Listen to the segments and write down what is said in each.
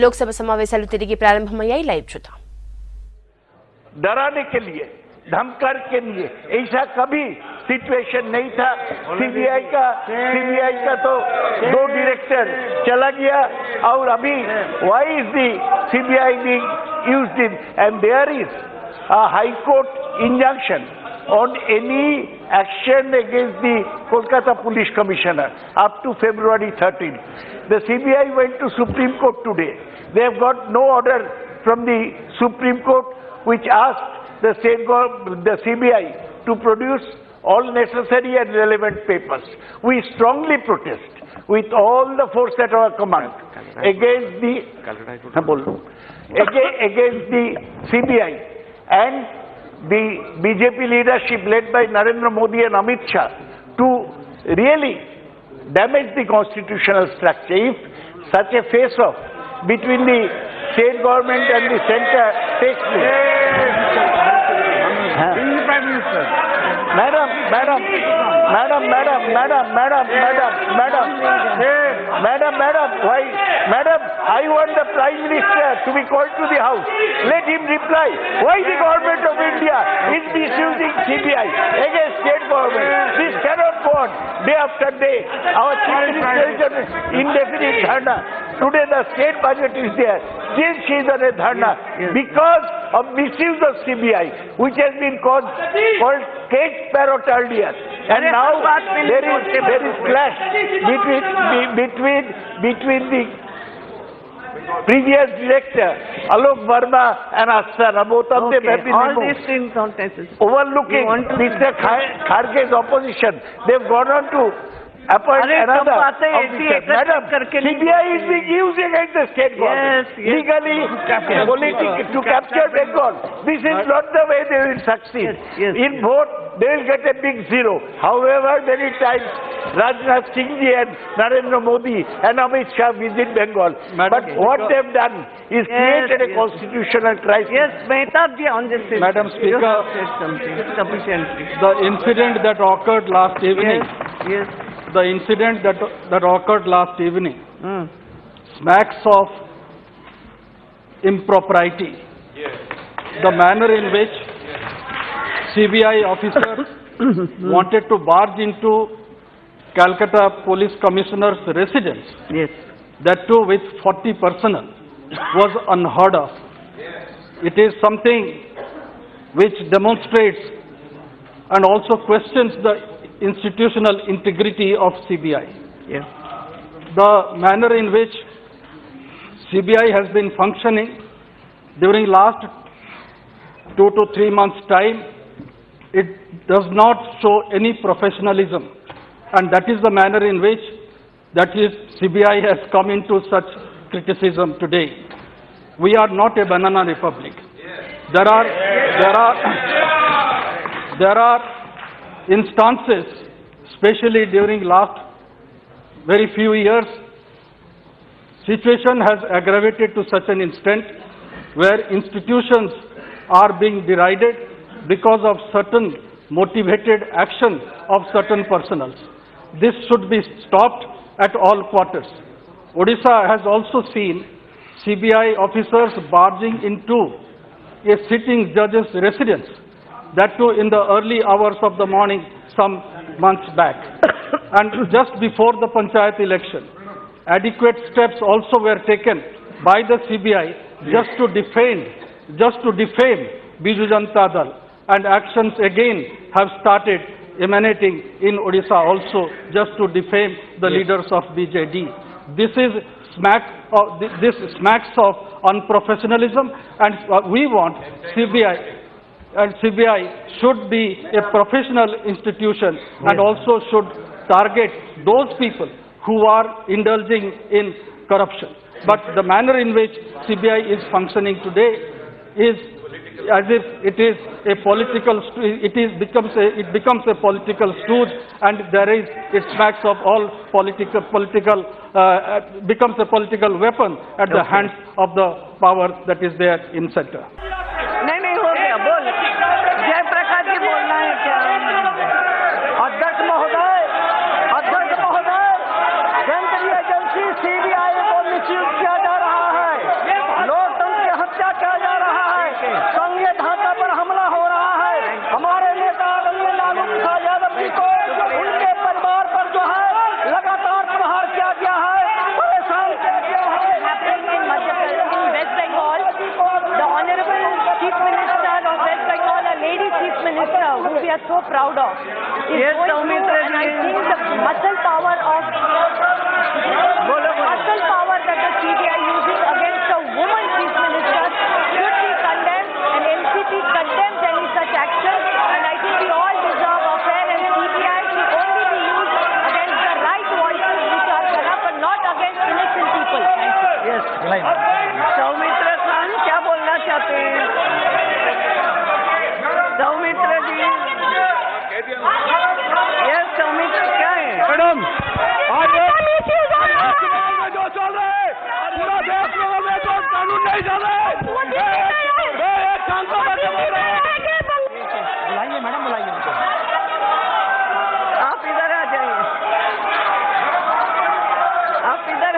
లోక్సభ సమావేశాలు తిరిగి ప్రారంభమయ్యాయి. లైవ్ చూద్దాం. डराने के लिए, धमकार के लिए ऐसा कभी सिचुएशन नहीं था. सीबीआई का तो 2 डायरेक्टर चला गया और अभी why is the CBI being used in, and there is a High Court injunction on any action against the Kolkata Police Commissioner up to February 13. The CBI went to Supreme Court today. They have got no order from the Supreme Court which asked the CBI to produce all necessary and relevant papers. We strongly protest with all the force at our command against the CBI and the BJP leadership led by Narendra Modi and Amit Shah to really damage the constitutional structure. If such a face-off between the state government and the center takes place. Madam, why? Madam, I want the Prime Minister to be called to the House. Let him reply. Why the government of India is misusing CBI against state government? This cannot go on day after day. Our Chief Minister is on indefinite dharna. Today the state budget is there. Still she is on a dharna because of misuse of CBI, which has been called cage parrot earlier. And now there is clash between the previous director Alok Verma and Asthana. Both of them have been all removed. these things on cases. Overlooking Mr. Kharge's opposition, they've gone on to appoint another officer. Madam, CBI is being used against the state government. Legally, to capture Bengal. This is not the way they will succeed. In vote, they will get a big zero. However, many times Rajnath Singh ji and Narendra Modi and Amit Shah visit Bengal. But what they have done is created a constitutional crisis. Yes, Mehtab ji on this issue. Madam Speaker, said something sufficiently. the incident that occurred last evening, Yes. the incident that occurred last evening smacks of impropriety. The manner in which CBI officers wanted to barge into Calcutta Police Commissioner's residence, Yes. that too with 40 personnel, was unheard of. It is something which demonstrates and also questions the institutional integrity of CBI. Yes. The manner in which CBI has been functioning during last 2 to 3 months' time, it does not show any professionalism, and that is the manner in which CBI has come into such criticism today. We are not a banana republic. There are instances, especially during last very few years, situation has aggravated to such an extent where institutions are being derided because of certain motivated action of certain personnel. This should be stopped at all quarters. Odisha has also seen CBI officers barging into a sitting judge's residence, that too in the early hours of the morning some months back. And just before the Panchayat election, adequate steps also were taken by the CBI just to defame Biju Janata Dal, and actions again have started emanating in Odisha also just to defame the leaders of BJD. This smacks of unprofessionalism, and we want CBI should be a professional institution and also should target those people who are indulging in corruption. But the manner in which CBI is functioning today is as if it is a political, it becomes a political stooge, and it smacks of all becomes a political weapon at the hands of the power that is there in center. नहीं हो गया, बोल जयप्रकाश जी बोलना है क्या? अध्यक्ष महोदय, केंद्रीय एजेंसी CBI को मिसयूज किया जा रहा है. we are so proud of is Yes, going Soumitra through, and I ji. think the muscle power that the CBI using against a woman chief minister should be condemned, and NCP condemns any such action, and I think we all deserve a fair, and CBI should only be used against the right voices which are corrupt and not against innocent people. Thank you. Yes Soumitra Khan क्या बोलना चाहते हैं? सौमित्र जी, yes Soumitra क्या है? Madam, आज जो चल रहा है पूरा देश में तो कानून नहीं चल रहा है। एक सांसद आके बोल रहे हैं। बुलाइए मैडम, बुलाइए उनको। आप इधर आ जाइए, आप इधर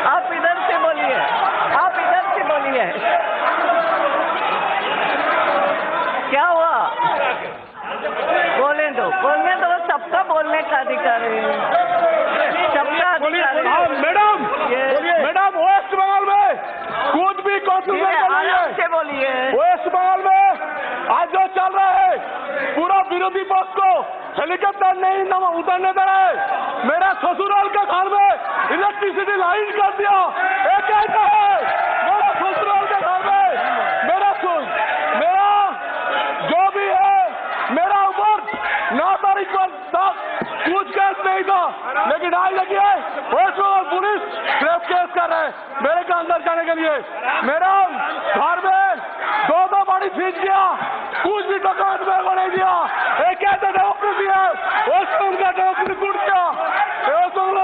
आप इधर से बोलिए, आप इधर से बोलिए। क्या हुआ? बोलने दो, सबका बोलने का अधिकार है, सबका अधिकार है। मैडम, मैडम वेस्ट बंगाल में कुछ भी आराम से बोलिए। वेस्ट बंगाल में आज जो चल रहा है पूरा विरोधी पक्ष को हेलीकॉप्टर नहीं उतरने दे रहा है। मेरा ससुराल के घर में इलेक्ट्रिसिटी लाइन कर दिया। एक कैसा है मेरा ससुराल के घर में मेरा जो भी है मेरा ऊपर 9 तारीख को कुछ केस नहीं था, लेकिन आज लगी है वेस्ट बंगाल पुलिस ग्रेफ केस कर रहे हैं मेरे के अंदर जाने के लिए। मेरा घर में 2 बाड़ी खींच गया, कुछ भी डॉक्यूमेंट मेरे को नहीं दिया। एक कैसे डेमोक्रेसी है, वेस्ट बंगाल का डेमोक्रेसी टूट गया। वेस्ट बंगाल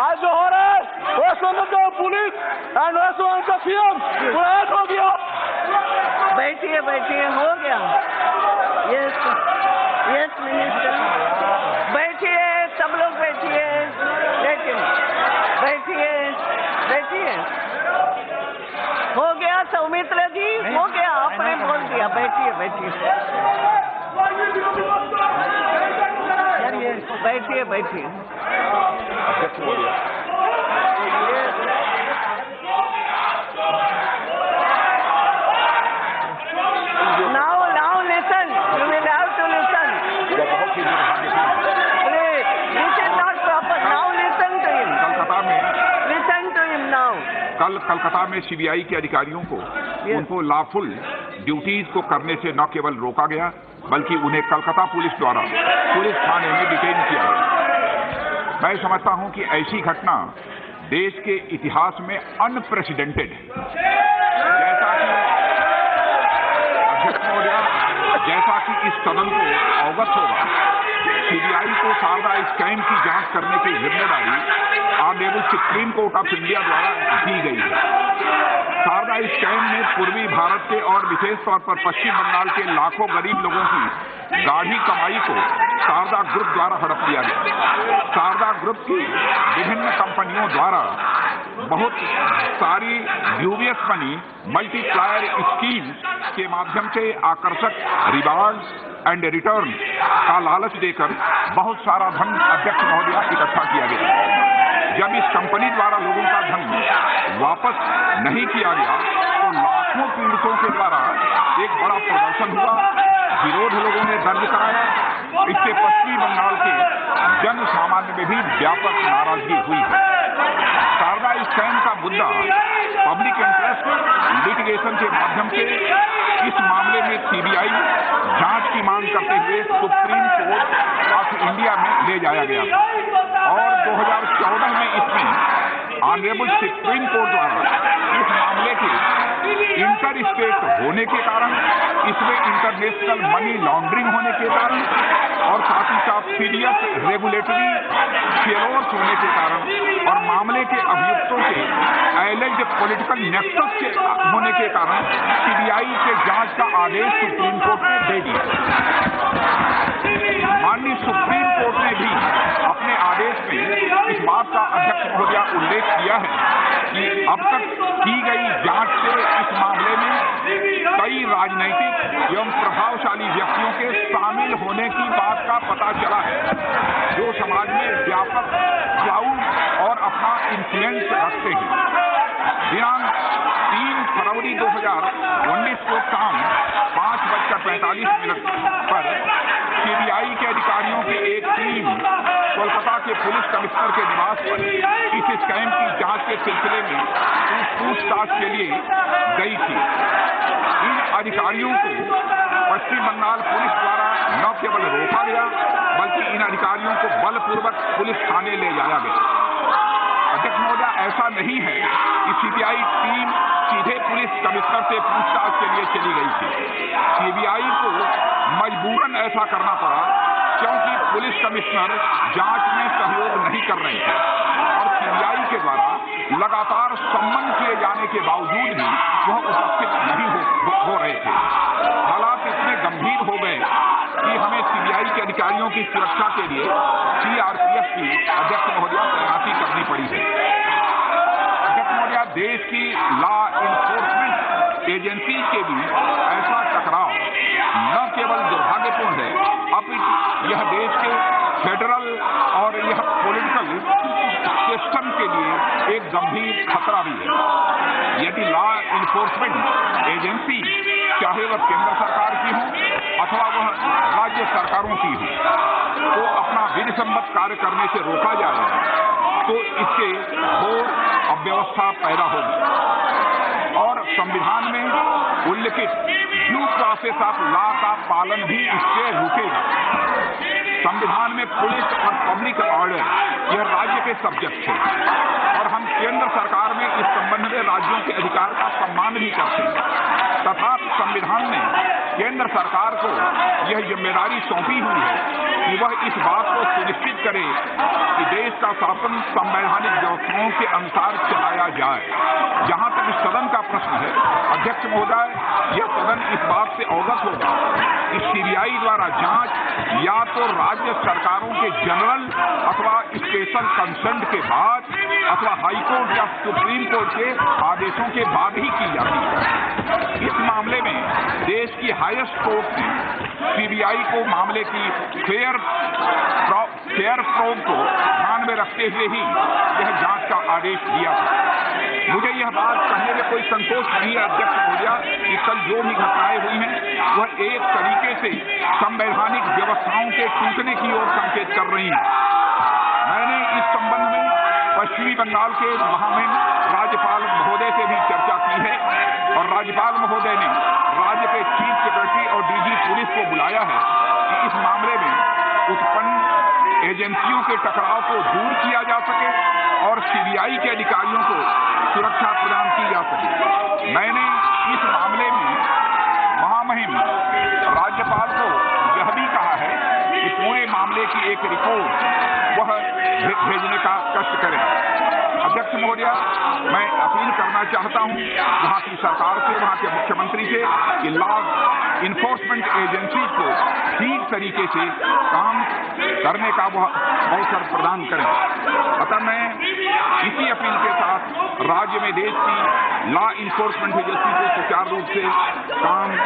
आज जो हो रहा है वेस्ट बंगाल का पुलिस एंड वेस्ट बंगाल का सीएम पूरा एक हो गया। बैठिए बैठिए, हो गया। यस यस मिनिस्टर, बैठिए, सब लोग बैठिए, बैठिए बैठिए बैठिए। हो गया सौमित्र जी, हो गया, आपने बोल दिया। बैठिए बैठिए बैठिए बैठिए। Now listen. You will have to listen. Please, this is not proper. Now listen to him. Listen to him now. कल कलकत्ता में सीबीआई के अधिकारियों को उनको लॉफुल ड्यूटीज को करने से न केवल रोका गया, बल्कि उन्हें कलकत्ता पुलिस द्वारा पुलिस थाने में डिटेन किया गया। मैं समझता हूं कि ऐसी घटना देश के इतिहास में अनप्रेसिडेंटेड है। जैसा कि इस सदन को अवगत होगा, सीबीआई को शारदा स्कैम की जांच करने की जिम्मेदारी honourable supreme court of India द्वारा दी गई है। शारदा स्कैम में पूर्वी भारत के और विशेष तौर पर पश्चिम बंगाल के लाखों गरीब लोगों की गाढ़ी कमाई को शारदा ग्रुप द्वारा हड़प लिया गया। शारदा ग्रुप की विभिन्न कंपनियों द्वारा बहुत सारी ड्यूबियस मनी मल्टीप्लायर स्कीम के माध्यम से आकर्षक रिवार्ड एंड रिटर्न का लालच देकर बहुत सारा धन अध्यक्ष महोदया इकट्ठा किया गया। जब इस कंपनी द्वारा लोगों का धन वापस नहीं किया गया तो लाखों पीड़ितों के द्वारा एक बड़ा प्रदर्शन हुआ, विरोध लोगों ने दर्ज कराया। इससे पश्चिमी बंगाल के जन सामान्य में भी व्यापक नाराजगी हुई है। शारदा स्कैम का मुद्दा पब्लिक इंटरेस्ट लिटिगेशन के माध्यम से इस मामले में सीबीआई जांच की मांग करते हुए सुप्रीम कोर्ट ऑफ इंडिया में ले जाया गया और 2014 में इसमें ऑनरेबल सुप्रीम कोर्ट द्वारा इस मामले के इंटर स्टेट होने के कारण, इसमें इंटरनेशनल मनी लॉन्ड्रिंग होने के कारण और साथ ही साथ सीरियस रेगुलेटरी फेलोर्स होने के कारण और मामले के अभियुक्तों के एलिज्ड पॉलिटिकल नेक्सस के होने के कारण सीबीआई के जांच का आदेश सुप्रीम कोर्ट ने दे दिया। माननीय सुप्रीम कोर्ट ने भी अपने आदेश में इस बात का अध्यक्ष महोदया उल्लेख किया है कि अब तक की गई जांच से इस मामले में कई राजनीतिक एवं प्रभावशाली व्यक्तियों के शामिल होने की बात का पता चला है, जो समाज में व्यापक इन्फ्लुएंस रखते हैं। दिनांक 3 फरवरी 2019 को शाम 5:45 पर सीबीआई के अधिकारियों की एक टीम कोलकाता के पुलिस कमिश्नर के निवास पर इस स्कैम की जांच के सिलसिले में पूछताछ के लिए गई थी। इन अधिकारियों को पश्चिम बंगाल पुलिस द्वारा न केवल रोका गया बल्कि इन अधिकारियों को बलपूर्वक पुलिस थाने ले जाया गया। अध्यक्ष महोदय, ऐसा नहीं है कि सीबीआई टीम सीधे पुलिस कमिश्नर से पूछताछ के लिए चली गई थी। सीबीआई को मजबूरन ऐसा करना पड़ा क्योंकि पुलिस कमिश्नर जांच में सहयोग नहीं कर रहे थे और सीबीआई के द्वारा लगातार सम्मन किए जाने के बावजूद भी वह उपस्थित नहीं हो रहे थे। हालात इतने गंभीर हो गए कि हमें सीबीआई के अधिकारियों की सुरक्षा के लिए सीआरपीएफ की अध्यक्ष महोदया तैनाती करनी पड़ी है। अध्यक्ष महोदया, देश की लॉ इन्फोर्समेंट एजेंसी के बीच ऐसा टकराव न केवल दुर्भाग्यपूर्ण है अपितु यह देश के फेडरल और यह पॉलिटिकल सिस्टम के लिए एक गंभीर खतरा भी है। यदि लॉ इन्फोर्समेंट एजेंसी चाहे वह केंद्र सरकार की हो अथवा वह राज्य सरकारों की हो तो अपना विधिसम्मत कार्य करने से रोका जाएगा तो इससे घोर अव्यवस्था पैदा होगी और संविधान में उल्लिखित ड्यू प्रोसेस ऑफ लॉ का पालन भी इससे रुकेगा। संविधान में पुलिस और पब्लिक ऑर्डर यह राज्य के सब्जेक्ट है और हम केंद्र सरकार में इस संबंध में राज्यों के अधिकार का सम्मान भी करते हैं तथा संविधान ने केंद्र सरकार को यह जिम्मेदारी सौंपी हुई है कि वह इस बात को सुनिश्चित करे कि देश का शासन संवैधानिक व्यवस्थाओं के अनुसार चलाया जाए। जहां तक इस सदन का प्रश्न है, अध्यक्ष महोदय, यह सदन इस बात से अवगत होगा कि सीबीआई द्वारा जांच या तो राज्य सरकारों के जनरल अथवा स्पेशल कंसेंट के बाद अथवा हाईकोर्ट या सुप्रीम कोर्ट के आदेशों के बाद ही की जाती है। इस मामले में देश की हाईएस्ट कोर्ट ने सीबीआई को मामले की फेयर प्रोब को ध्यान में रखते हुए ही यह जांच का आदेश दिया था। मुझे यह बात कहने में कोई संकोच नहीं है अध्यक्ष महोदया कि कल जो भी घटनाएं हुई हैं वह एक तरीके से संवैधानिक व्यवस्थाओं के टूटने की ओर संकेत कर रही हैं। मैंने इस संबंध में पश्चिमी बंगाल के महामहिम राज्यपाल महोदय से भी चर्चा की है और राज्यपाल महोदय ने राज्य के चीफ सेक्रेटरी और डीजी पुलिस को बुलाया है कि इस मामले में उत्पन्न एजेंसियों के टकराव को दूर किया जा सके और सीबीआई के अधिकारियों को सुरक्षा प्रदान की जा सके। मैंने इस मामले में महामहिम राज्यपाल को यह भी कहा है कि पूरे मामले की एक रिपोर्ट वह भेजने का कष्ट करें। अध्यक्ष महोदया, मैं अपील करना चाहता हूं वहां की सरकार से, वहां के मुख्यमंत्री से कि लॉ इन्फोर्समेंट एजेंसी को ठीक तरीके से काम करने का वह अवसर प्रदान करें। अतः मैं इसी अपील के साथ राज्य में देश की लॉ इन्फोर्समेंट एजेंसी को सुचारू रूप से काम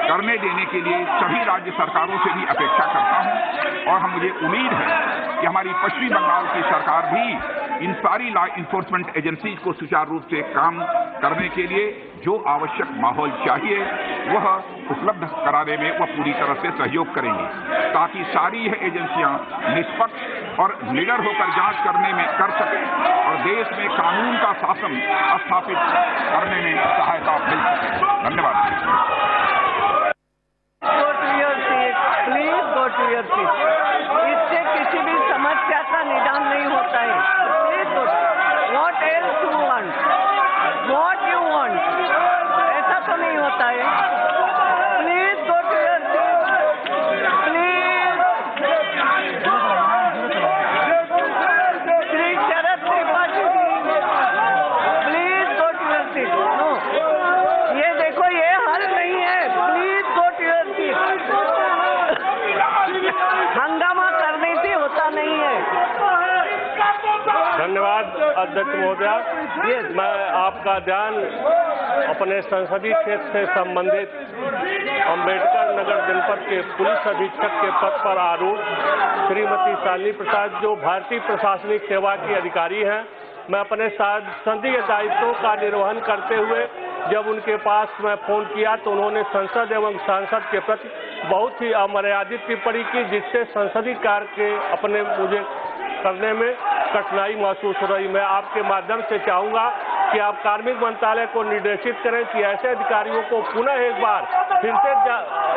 करने देने के लिए सभी राज्य सरकारों से भी अपेक्षा करता हूं और मुझे उम्मीद है कि हमारी पश्चिमी बंगाल की सरकार भी इन सारी लॉ इन्फोर्समेंट एजेंसीज को सुचारू रूप से काम करने के लिए जो आवश्यक माहौल चाहिए वह उपलब्ध कराने में वह पूरी तरह से सहयोग करेंगी ताकि सारी यह एजेंसियां निष्पक्ष और निडर होकर जांच करने में कर सके और देश में कानून का शासन स्थापित करने में सहायता मिल सके। धन्यवाद। Please go to your seat. इससे किसी भी समस्या का निदान नहीं होता है। Please go. What else you want? What you want? ऐसा तो नहीं होता है। Please go to your seat. Please. Shri Sharad Tripathi ji, please go to your seat. No, ये देखो ये हल नहीं है। Please go to your seat. हंगामा करने से होता नहीं है। धन्यवाद अध्यक्ष महोदया। मैं आपका ध्यान अपने संसदीय क्षेत्र से संबंधित अंबेडकर नगर जनपद के पुलिस अधीक्षक के पद पर आरूढ़ श्रीमती शालिनी प्रसाद जो भारतीय प्रशासनिक सेवा की अधिकारी हैं मैं अपने संसदीय दायित्वों का निर्वहन करते हुए जब उनके पास मैं फोन किया तो उन्होंने संसद एवं सांसद के प्रति बहुत ही अमर्यादित टिप्पणी की, जिससे संसदीय कार्य के अपने मुझे करने में कठिनाई महसूस हो रही। मैं आपके माध्यम से चाहूंगा कि आप कार्मिक मंत्रालय को निर्देशित करें कि ऐसे अधिकारियों को पुनः एक बार फिर से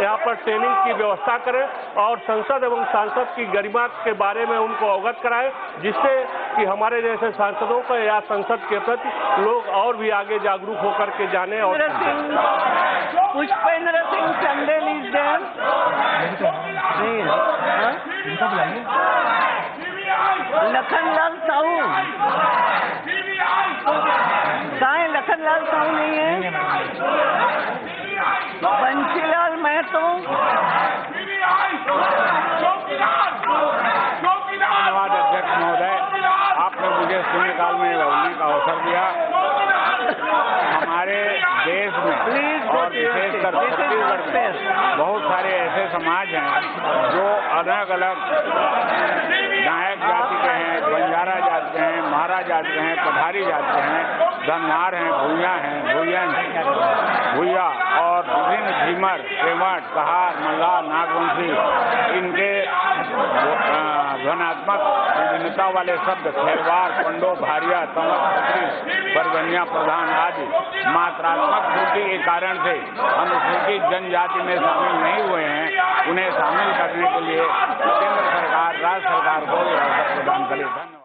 यहाँ पर ट्रेनिंग की व्यवस्था करें और संसद एवं सांसद की गरिमा के बारे में उनको अवगत कराएं, जिससे कि हमारे जैसे सांसदों को या संसद के प्रति लोग और भी आगे जागरूक होकर के जाने। और पुष्पेंद्र सिंह चंदेल इज देयर, लखनलाल साहू कहाँ है? लखनलाल साहू नहीं है, बंशीलाल महतो, धन्यवाद अध्यक्ष महोदय, आपने मुझे शून्यकाल में बोलने का अवसर दिया। हमारे देश में और विशेषकर छत्तीसगढ़ में बहुत सारे ऐसे समाज हैं जो अलग अलग नायक जाति के हैं, बंजारा जाति के हैं, महाराज जाति के हैं, पठारी जाति के हैं, धनवार हैं, भूया और विभिन्न झीमर, केवट, कहार, मल्लाह, नागवंशी, इनके ध्वनात्मक विभिन्नता वाले शब्द खेरवार, पंडो, भारिया, तंवर, खत्री, बरगनिया, प्रधान आदि मात्रात्मक त्रुटि के कारण से अनुसूचित जनजाति में शामिल नहीं हुए हैं, उन्हें शामिल करने के लिए केंद्र सरकार, राज्य सरकार को अवसर प्रदान करे।